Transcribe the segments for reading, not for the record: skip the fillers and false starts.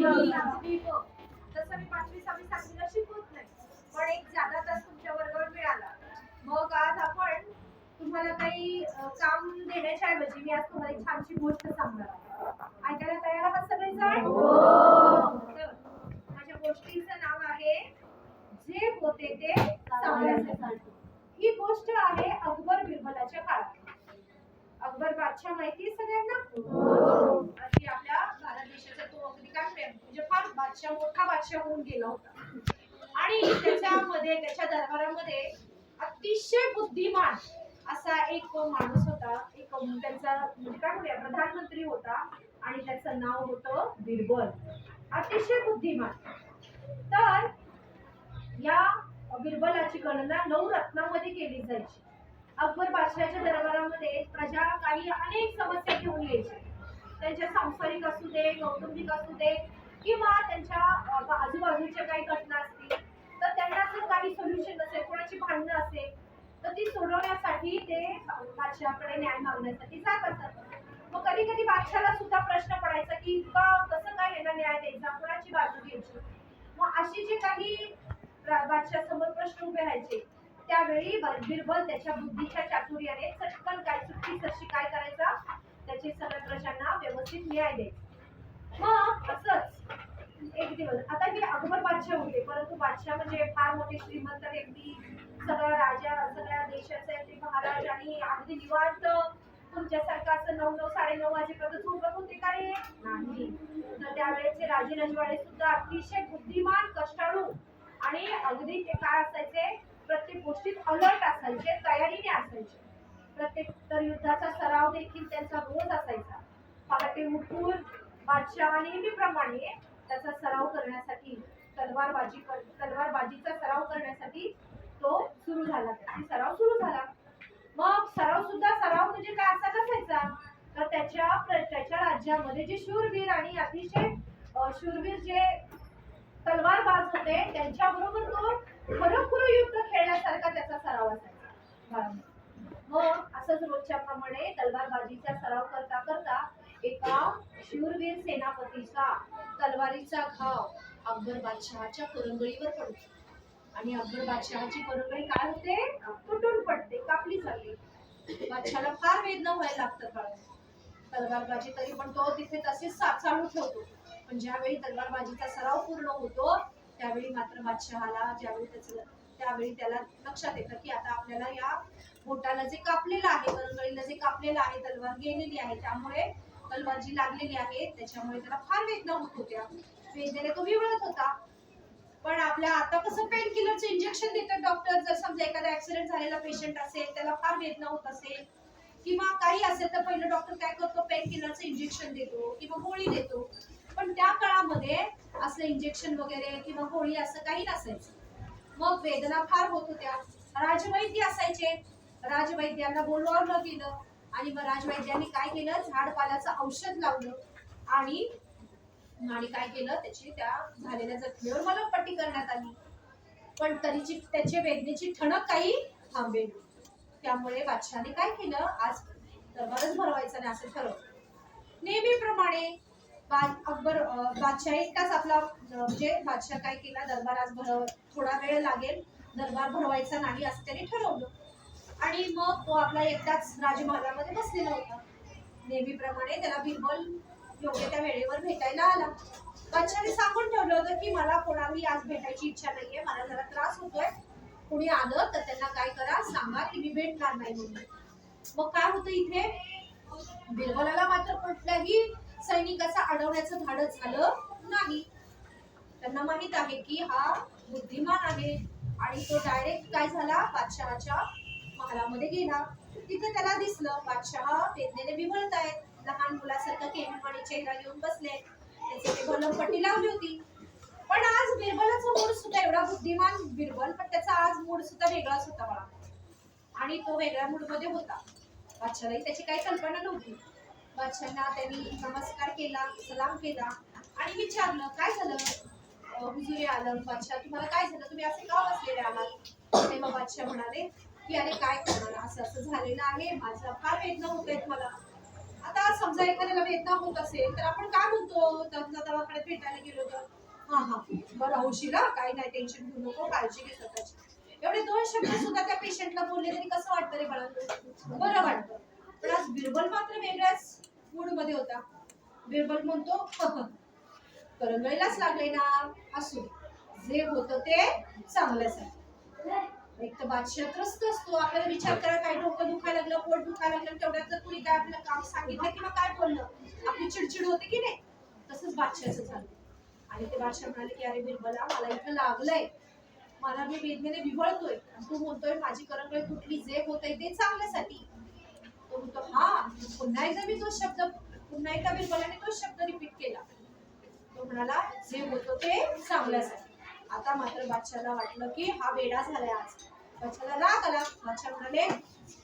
तसं मी 5वी 6वी 7वीला शिकवत नाही, पण एक जादा तास तुमच्या वर्गावर मिळाला. मग आज आपण तुम्हाला काही काम देण्याच्या ऐवजी मी आज तुम्हाला एक छानशी गोष्ट सांगणार आहे. ऐकायला तयार आहात सगळेजण? तर माझ्या गोष्टीचं नाव आहे जे होते ते चांगल्यासाठी. ही गोष्ट आहे अकबर बिरबलाच्या काळात. अकबर बादशाह माहिती सगळ्यांना? अगदी आपल्या भारत देशाचा तो अगदी काय म्हणजे फार बादशाह, मोठा बादशाह होऊन गेला होता. आणि त्याच्या दरबारामध्ये अतिशय बुद्धिमान असा एक माणूस होता. एक त्यांचा म्हणजे काय म्हणूया प्रधानमंत्री होता आणि त्याचं नाव होतं बिरबल. अतिशय बुद्धिमान. तर या बिरबलाची गणना 9 रत्नांमध्ये केली जायची. अकबर बादशाहच्या दरबारामध्ये प्रजा काही अनेक समस्या घेऊन यायची. त्यांच्या सांसारिक असू दे, कौटुंबिक असू दे, किंवा त्यांच्या आजूबाजूच्या काही घटना असतील, तर त्यांना जर काही सोल्युशन असेल, कोणाची भांडणं असेल, तर ती सोडवण्यासाठी ते बादशाहकडे न्याय मागण्यासाठी जात असतात. मग कधी कधी बादशाहला सुद्धा प्रश्न पडायचा की कसं काय यांना न्याय द्यायचा, कोणाची बाजू घ्यायची. मग अशी जे काही बादशाह समोर प्रश्न उभे राहायचे, त्यावेळी बिरबल त्याच्या बुद्धीच्या चातुर्याने चटकन काय चुटकी सरशी काय करायचा, त्याचे सगळ्या प्रजांना व्यवस्थित न्याय द्यायचा. मग असंच एक दिवस, आता हे अकबर बादशाह होते, परंतु बादशाह म्हणजे फार मोठे श्रीमंत व्यक्ती, सगळ्या राजा, सगळ्या देशाचे ते महाराज, आणि अगदी निवांत तुमच्यासारखं असं 9-9 9:30 वाजेपर्यंत झोपत होते का रे? नाही. तर त्यावेळेचे राजे रजवाडे सुद्धा अतिशय बुद्धिमान, कष्टाळू आणि अगदी ते काय असायचे, प्रत्येक गोष्टीत अलर्ट असायचे, तयारीने असायचे. प्रत्येक तर युद्धाचा सराव देखील त्यांचा रोज असायचा. पहाटे उठून बादशाह नेहमीप्रमाणे त्याचा सराव करण्यासाठी, तलवारबाजीचा सराव करण्यासाठी तो सुरू झाला. सराव सुरू झाला. मग सराव म्हणजे काय असा नसायचा, तर त्याच्या राज्यामध्ये जे शूरवीर आणि अतिशय शूरवीर जे तलवारबाज होते, त्यांच्याबरोबर तो खरोखर युद्ध खेळण्यासारखा त्याचा सराव असायचा. मग असंच रोजच्या प्रमाणे तलवारबाजीचा सराव करता करता एका शूरवीर सेनापतीचा तलवारीचा घाव अकबर बादशहाच्या करंगळीवर पडतो आणि अकबर बादशहाची करंगळी काय होते, तुटून पडते, कापली जाते. बादशहाला फार वेदना व्हायला लागतं. तलवारबाजी तरी पण तो तिथे तसेच चालू ठेवतो. पण ज्यावेळी तलवारबाजीचा सराव पूर्ण होतो, त्यावेळी मात्र बादशहाला त्यावेळी त्याला लक्षात येतं की आता आपल्याला या बोटाला जे कापलेलं आहे, करंगळीला जे कापलेलं आहे, तलवार गेलेली आहे, त्यामुळे तलवार जी लागलेली आहे त्याच्यामुळे त्याला फार वेदना होत होत्या. वेदनेने तो विवळत होता. पण आपल्या आता कसं पेन किलरचं इंजेक्शन देतात डॉक्टर. जर समजा एखादा ऍक्सिडेंट झालेला पेशंट असेल, त्याला फार वेदना होत असेल किंवा काही असेल, तर पहिलं डॉक्टर काय करतो, पेन किलरचं इंजेक्शन देतो किंवा गोळी देतो. पण त्या काळामध्ये असं इंजेक्शन वगैरे किंवा गोळी असं काही नसायचं. मग वेदना फार होत होत्या. राजवैद्य असायचे, राजवैद्यांना बोलवलं गेलं आणि मग राजवैद्यांनी काय केलं, झाडपाल्याचं औषध लावलं आणि काय केलं, त्याची त्या झालेल्या जखमेवर मलमपट्टी करण्यात आली. पण तरीची त्याच्या वेदनेची ठणक काही थांबेल. त्यामुळे बादशहाने काय केलं, आज दरबारच भरवायचा नाही असं ठरवलं. नेहमीप्रमाणे अकबर बादशाह एकटाच आपला म्हणजे बादशाह काय केला, दरबार आज थोडा वेळ लागेल, दरबार भरवायचा नाही असं त्याने ठरवलं. आणि मग तो आपला एकटाच राजमहालामध्ये बसलेला होता. नेहमीप्रमाणे त्याला बिरबल योग्य त्या वेळेवर भेटायला आला. बादशाहने सांगून ठेवलं होतं की मला कोणालाही आज भेटायची इच्छा नाहीये, मला जरा त्रास होतोय, कोणी आलं तर त्यांना काय करा, सांगा की मी भेटणार नाही म्हणून. मग काय होतं, इथे बिरबलाला मात्र कुठल्याही सैनिकाचा अडवण्याचं धाडस झालं नाही. त्यांना माहित आहे की हा बुद्धिमान आहे आणि तो डायरेक्ट काय झाला, बादशहाच्या महालामध्ये गेला. तिथे त्याला दिसलं बादशहा वेदनेने विवळत आहेत, लहान मुलासारखं केविलवाणी चेहरा घेऊन बसले, त्याचे ते मलमपट्टी लावली होती. पण आज बिरबलाचा मूड सुद्धा, एवढा बुद्धिमान बिरबल, पण त्याचा आज मूड सुद्धा वेगळाच होता बाळा. आणि तो वेगळ्या मूड मध्ये होता. बादशाहलाही त्याची काही कल्पना नव्हती. बादशाहना त्यांनी नमस्कार केला, सलाम केला आणि विचारलं काय झालं हुजूर आलम, बादशाह तुम्हाला काय झालं, तुम्ही असे का बसलेले आहात? तेव्हा बादशाह म्हणाले की अरे काय करणार, असं असं झालेलं आहे, माझा फार वेदना होत आहेत मला. आता समजा एखाद्याला वेदना होत असेल तर आपण काय म्हणतो, त्यांना दवाखान्यात भेटायला गेलो तर हा हा बरं होशील, काही नाही, टेन्शन घेऊ नको, काळजी घे स्वतःची. एवढे 2 शब्द सुद्धा त्या पेशंटला बोलले तरी कसं वाटतं रे बाळांनो, बरं वाटतं. पण आज बिरबल मात्र वेगळ्याच मूड मध्ये होता. बिरबल म्हणतो करंगळीलाच लागले ना, असू जे होतं ते चांगल्यासाठी. एक तर बादशाह त्रस्त असतो, आपल्याला विचार करा काय डोकं दुखायला लागलं, पोट दुखायला लागलं, तेवढ्यात जर कुणी काय आपलं काम सांगितलं किंवा काय बोललं, आपली चिडचिड होते की नाही. तसंच बादशाहचं झालं. आणि ते बादशाह म्हणाले की अरे बिरबला, मला इथं लागलंय, मला मी वेदनेने विवळतोय, तू म्हणतोय माझी करंगळी तुटली, जे होतंय ते चांगल्यासाठी. तो म्हणतो हा, पुन्हा एकदा मी तो शब्द, पुन्हा एकदा बिरबलाने तो शब्द रिपीट केला. तो म्हणाला जे होतं ते चांगल्यासाठी. आता मात्र बादशाहला वाटलं की हा वेडा झालाय आज. बादशाहला राग आला. बादशाह म्हणाले,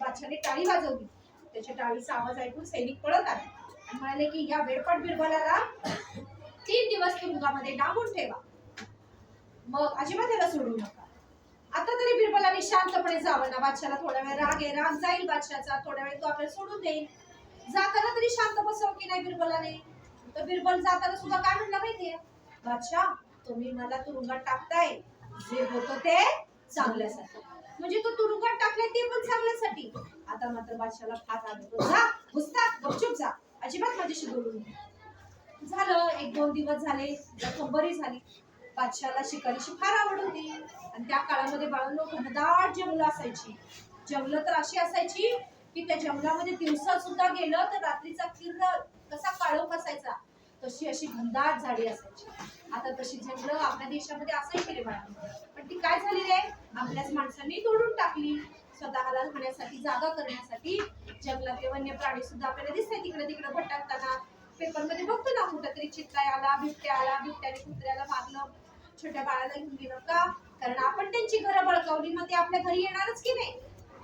बादशाहने टाळी वाजवली. त्याच्या टाळीचा आवाज ऐकून सैनिक पळत आले आणि म्हणाले की या वेडपट बिरबलाला 3 दिवस तुरुंगामध्ये डांबून ठेवा, मग अजिबात त्याला सोडू नका. आता तरी बिरबलाने शांतपणे जावं ना, बादशाहला थोडा वेळ राग आहे, राग जाईल बादशाहचा, थोड्या वेळ तो आपल्याला सोडून देईल. जाताना तरी शांत बसव की नाही बिरबलाने. तर बिरबल जाताना सुद्धा काय म्हणला माहितीये, बादशाह तुम्ही मला तुरुंगात टाकताय, जे होतं ते चांगल्यासाठी. म्हणजे तो तुरुंगात टाकलाय ते पण चांगल्यासाठी. आता मात्र बादशाहला फार राग येतो. जा घुसता, गपचूप जा, अजिबात माझ्याशी बोलू नये. झालं 1-2 दिवस झाले, जखम बरी झाली. बादशाहला शिकारीची फार आवड होती आणि त्या काळामध्ये बाळांनो घनदाट जंगलं असायची. जंगलं तर अशी असायची की त्या जंगलामध्ये दिवसा सुद्धा गेलं तर रात्रीचा किरण कसा काळोख असायचा, तशी अशी घनदाट झाडी असायची. आता तशी जंगलं आपल्या देशामध्ये असायची रे बाळांनो, पण ती काय झाली रे, आपल्याच माणसांनी तोडून टाकली. स्वतःला राहण्यासाठी जागा करण्यासाठी. जंगलातले वन्य प्राणी सुद्धा आपल्याला दिसते तिकडे तिकडे भटकताना. पेपरमध्ये बघतो ना, कुठेतरी चित्ता आला, बिबट्या आला, बिबट्याने कुत्र्याला मारलं, छोट्या बाळाला घेऊन गेलं का, कारण आपण त्यांची घरं बळकावली, मग ते आपल्या घरी येणारच की नाही.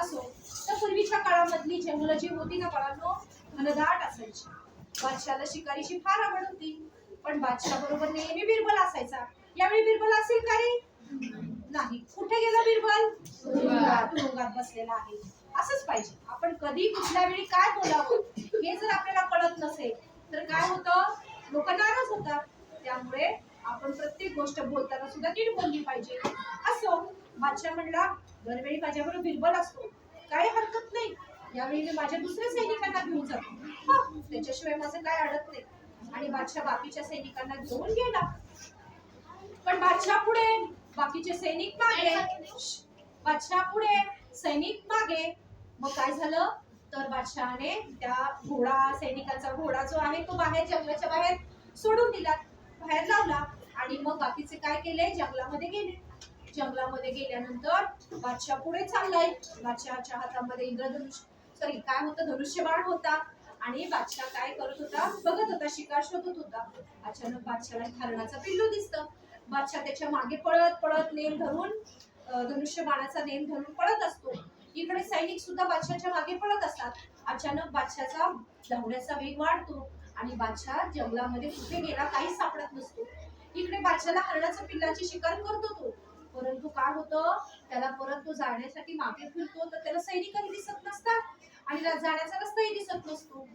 असो, तर पूर्वीच्या काळामधली जंगलं जी होती ना बाळांनो, घनदाट असायची. बादशाहला शिकारीची फार आवड होती, पण बादशाह बरोबर नेहमी बिरबल असायचा. यावेळी बिरबल असेल का रे, नाही. कुठे गेला बिरबल, तुरुंगात बसलेला आहे. असंच पाहिजे, आपण कधी कुठल्या वेळी काय बोलावं हे जर आपल्याला कळत नसेल तर काय होतं, लोक नाराज होतात. त्यामुळे आपण प्रत्येक गोष्ट बोलताना सुद्धा नीट बोलली पाहिजे. असो, बादशाह म्हणला दरवेळी माझ्याबरोबर बिरबल असतो, काही हरकत नाही, यावेळी मी माझ्या दुसऱ्या सैनिकांना घेऊन जातो, त्याच्याशिवाय माझं काय अडत नाही. आणि बादशाह बाकीच्या सैनिकांना घेऊन गेला. पण बादशाह पुढे, बाकीचे सैनिक मागे. बादशाह पुढे, सैनिक मागे. मग काय झालं तर बादशहाने त्या सैनिकाचा घोडा जो आहे तो बाहेर जंगलाच्या बाहेर सोडून दिला, बाहेर लावला. आणि मग बाकीचे काय केले, जंगलामध्ये गेले. जंगलामध्ये गेल्यानंतर बादशाह पुढे चाललाय. बादशहाच्या हातामध्ये काय होतं, धनुष्यबाण होता. आणि बादशाह काय करत होता, बघत होता, शिकार शोधत होता. अचानक बादशाहला हरणाचा पिल्लू दिसतं. बादशाह त्याच्या मागे पळत पळत नेम धरून, धनुष्यबाणाचा नेम धरून पळत असतो. इकडे सैनिक सुद्धा बादशाहच्या मागे पळत असतात. अचानक बादशाहचा धावण्याचा वेग वाढतो आणि बादशाह जंगलामध्ये कुठे गेला काही सापडत नसतो. इकडे बादशाहला हरणाच्या पिल्लाची शिकार करतो तो, परंतु काय होतं, त्याला परत तो जाण्यासाठी मागे फिरतो तर त्याला सैनिकही दिसत नसतात आणि जाण्याचा रस्ताही दिसत नसतो.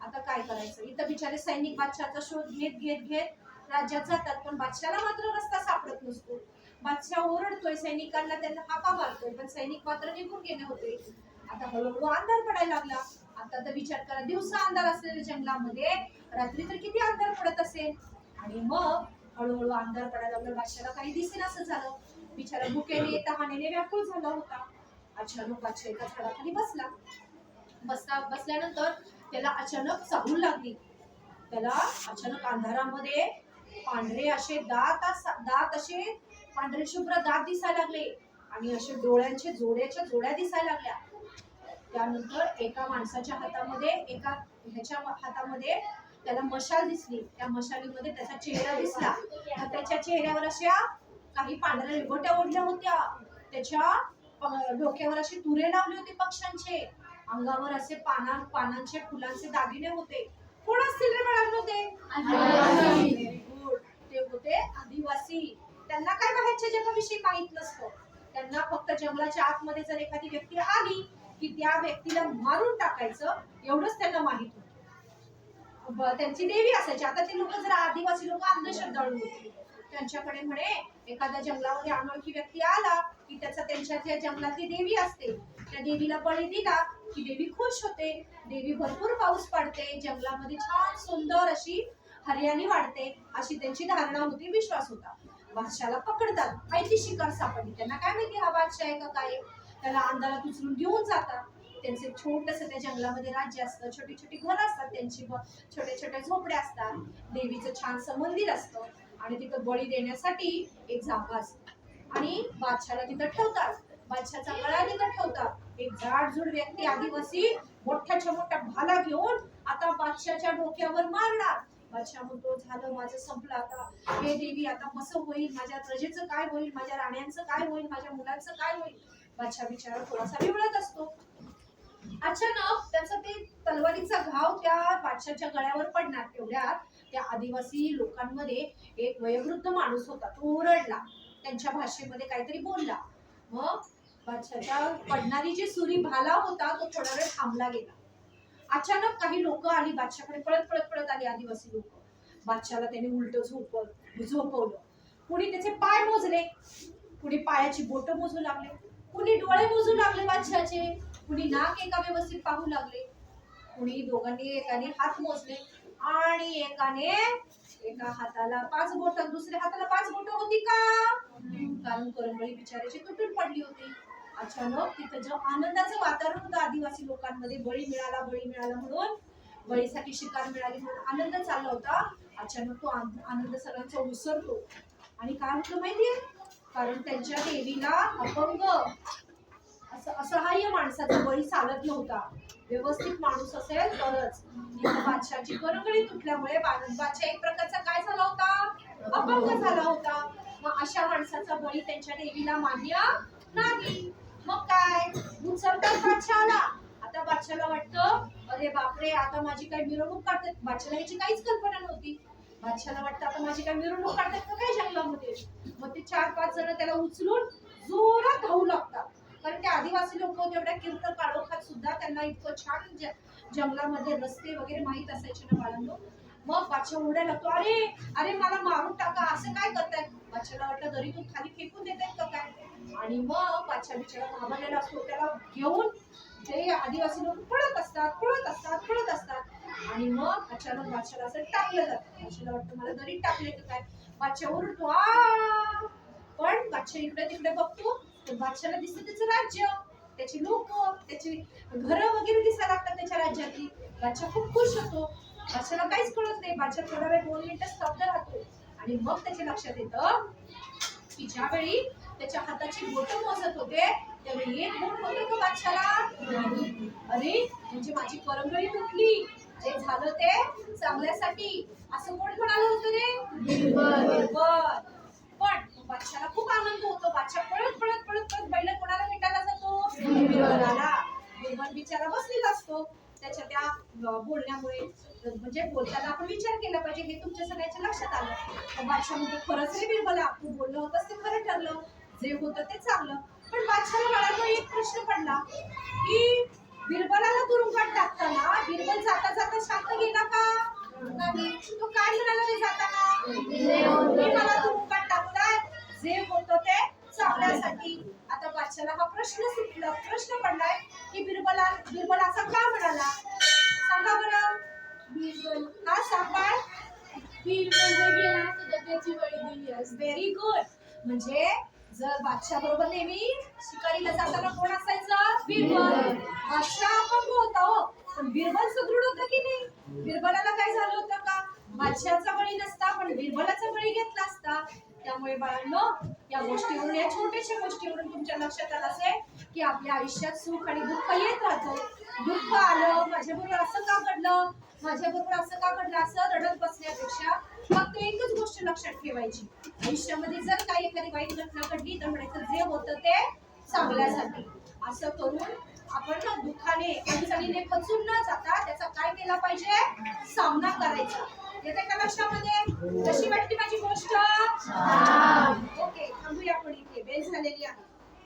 आता काय करायचं, इथं बिचारे सैनिक बादशाहचा शोध घेत घेत घेत राज्यात जातात, पण बादशाहला मात्र रस्ता सापडत नसतो. बादशाह ओरडतोय सैनिकांना, त्यांना हाका मारतोय, पण सैनिक मात्र निघून गेले होते. आता हळूहळू अंधार पडायला लागला. आता तर विचार करा, दिवसा अंधार असलेल्या जंगलामध्ये रात्री तर किती अंधार पडत असेल. आणि मग हळूहळू अंधार पडायला लागला. बादशाहला काही दिसेना असं झालं. बिचारा भुकेने तहानेने व्याकुळ झाला होता. अचानक बादशाह एका झाडाखाली बसल्यानंतर त्याला अचानक चाहूल लागली. त्याला अचानक अंधारामध्ये पांढरे असे दात असे पांढरे शुभ्र दात दिसायला लागले आणि असे डोळ्यांचे जोड्या दिसायला लागल्या. त्यानंतर एका माणसाच्या हातामध्ये त्याला मशाल दिसली. त्या मशालीमध्ये त्याचा चेहरा दिसला. त्याच्या चेहऱ्यावर अशा काही पांढऱ्या रेघोट्या ओढल्या होत्या. त्याच्या डोक्यावर असे तुरे लावले होते पक्ष्यांचे. अंगावर असे पानांचे फुलांचे दागिने होते. कोण असतील रे बाळांनो ते? ते होते आदिवासी. त्यांना काय बाहेरच्या जगाविषयी माहित नसतं. त्यांना फक्त जंगलाच्या आतमध्ये जर एखादी व्यक्ती आली की त्या व्यक्तीला मारून टाकायचं एवढंच त्यांना माहित होतं. त्यांची देवी असायची. आता ते लोक जरा आदिवासी लोक अंधश्रद्धाळू होते. त्यांच्याकडे म्हणे एखाद्या जंगलामध्ये अनोळखी व्यक्ती आला की त्यांच्या त्या जंगलातली देवी असते, त्या देवीला बळी दिला की देवी खुश होते, देवी भरपूर पाऊस पडते, जंगलामध्ये छान सुंदर अशी हरियाली वाढते, अशी त्यांची धारणा होती, विश्वास होता. बादशाला पकडतात, माहिती शिकार सापडली, त्यांना काय माहिती हा बादशाह आहे का काय, त्याला अंधारात उचलून घेऊन जातात. त्यांचे छोटस त्या जंगलामध्ये राज्य असतं, छोटी छोटी घरं असतात त्यांची, छोट्या छोट्या झोपड्या असतात, देवीचं छानसं मंदिर असतं आणि तिथं बळी देण्यासाठी एक जागा असते आणि बादशाला तिथं ठेवतात. बादशाचा गळा तिथं ठेवतात. एक जाडजूड व्यक्ती आदिवासी मोठ्याच्या मोठ्या भाला घेऊन आता बादशाच्या डोक्यावर मारणार. बादशाह म्हणतो झालं, माझं संपलं आता, हे देवी आता कसं होईल, माझ्या प्रजेचं काय होईल, माझ्या राण्यांचं काय होईल, माझ्या मुलांचं काय होईल. बादशाह बिचारा थोडासा विवळत असतो. अचानक त्याचा ते तलवारीचा घाव त्या बादशाच्या गळ्यावर पडणार. तेवढ्यात त्या आदिवासी लोकांमध्ये एक वयोवृद्ध माणूस होता, तो ओरडला, त्यांच्या भाषेमध्ये काहीतरी बोलला. मग बादशाच्या पडणारी जी सुरी भाला होता तो थोडा वेळ थांबला गेला. अचानक काही लोक आली बादशाकडे, पळत पळत पळत आली आदिवासी लोक. बादशाला त्याने उलट झोपवलं. कुणी त्याचे पाय मोजले, कुणी पायाची बोट मोजू लागले, कुणी डोळे मोजू लागले बादशाचे, कुणी नाक एका व्यवस्थित पाहू लागले, कुणी दोघांनी एकाने हात मोजले आणि एका हाताला 5 बोट, दुसऱ्या हाताला 5 बोट होती का, कारण करंगळी बिचाराची तुटून पडली होती. अचानक तिथं जो आनंदाचं वातावरण होतं आदिवासी लोकांमध्ये, बळी मिळाला म्हणून, बळीसाठी शिकार मिळाली म्हणून आनंद चालला होता. अचानक तो आनंद सगळ्यांचा उसरतो आणि काय होतं माहितीये, कारण त्यांच्या देवीला अपंग असहाय्य माणसाचा बळी चालत नव्हता. व्यवस्थित माणूस असेल तरच. बादशाची करंगळी तुटल्यामुळे बादशाह एक प्रकारचा काय झाला होता, अपंग झाला होता. मग अशा माणसाचा बळी त्यांच्या देवीला मान्य नाही. मग काय उचलतात बादशाहला. आता बादशाहला वाटतं अरे बापरे, आता माझी काय मिरवणूक काढतात. बादशाहला याची काहीच कल्पना नव्हती. बादशाहला वाटतं आता माझी काय मिरवणूक काढतात का काय जंगलामध्ये. मग ते 4-5 जण त्याला उचलून जोरात धावू लागतात, कारण ते आदिवासी लोक तेवढ्या कीर्त काळोखात सुद्धा त्यांना इतकं छान जंगलामध्ये रस्ते वगैरे माहित असायचे ना बाळांनो. मग बादशाह ओरडायला लागतो, अरे अरे मला मारून टाका, असं काय करताय. बादशाहला वाटलं दरीतून खाली फेकून देतायत का काय. आणि मग बादशाह बिचारा घाबरलेला असतो, त्याला घेऊन ते आदिवासी लोक पळत असतात आणि मग अचानक बादशाहला असं टाकलं जातं. बादशाहला वाटतं मला दरीत टाकले का काय. बादशाह ओरडतो आ, पण बादशाह इकडे तिकडे बघतो तर बादशाहला दिसतं त्याचं राज्य, त्याची लोक, त्याची घरं वगैरे दिसायला लागतात त्याच्या राज्यातली. बादशाह खूप खुश होतो. बादशाहला काहीच कळत नाही. बादशाह थोडा वेळ 2 मिनिटं स्तब्ध राहतो आणि मग त्याच्या लक्षात येतं की ज्यावेळी त्याच्या हाताची बोट मोजत होते त्यावेळी एक बोट होतं का बादशाहला. अरे म्हणजे माझी करंगळी तुटली, जे झालं ते चांगल्यासाठी, असं कोण म्हणालं होतं रे, बिरबल. पण बादशाहला खूप आनंद होतो. बादशाह पळत पळत पळत पळत बैल कोणाला भेटायला जातो, बिरबलाला. बिरबल बिचारा बसलेला असतो. त्याच्या त्या बोलण्यामुळे, म्हणजे बोलताना आपण विचार केला पाहिजे, हे तुमच्या सगळ्यांच्या लक्षात आलं. तर बादशाह म्हणतो खरंच रे बिरबला, तू बोललं होतंस ते खरं ठरलं, जे होतं ते चांगलं. पण बादशाहला बाळांनो एक प्रश्न पडला की बिरबलाला तुरुंगात टाकताना बिरबल जाता जाता शांत गेला का नाही. तो काय म्हणाला रे जाताना, मी मला तुरुंगात टाकताय, जे होतं ते चांगल्यासाठी. आता बादशाहला हा प्रश्न पडलाय की बिरबल असा का म्हणाला. सांगा बरं. बिरबल हा सांभाळ, बिरबल गेला तर त्याची बळी दिली असती. Very good. म्हणजे जर बादशाह बरोबर नेहमी शिकारीला जाताना कोण असायचं, बिरबल. बादशाह अपंग होता हो, पण बिरबल सुदृढ होता की नाही. बिरबलाला काय झालं होतं का, बादशाहचा बळी नसता पण बिरबलाचा बळी घेतला असता. त्यामुळे बाळांनो या गोष्टीवरून, या छोट्याशा गोष्टीवरून तुमच्या लक्षात आलं असेल की आपल्या आयुष्यात सुख आणि दुःख येत राहतं. दुःख आलं, माझ्याबरोबर असं का घडलं, असं रडत बसण्यापेक्षा फक्त एकच गोष्ट लक्षात ठेवायची, आयुष्यामध्ये जर काही एखादी वाईट घटना घडली तर म्हणायचं जे होतं ते चांगल्यासाठी. असं करून आपण ना दुःखाने, अडचणीने खचून न जाता त्याचा काय केला पाहिजे, सामना करायचा. येते का लक्षामध्ये. कशी वाटली माझी गोष्ट. ओके, थांबूया आपण इथे, बेल झालेली आहे.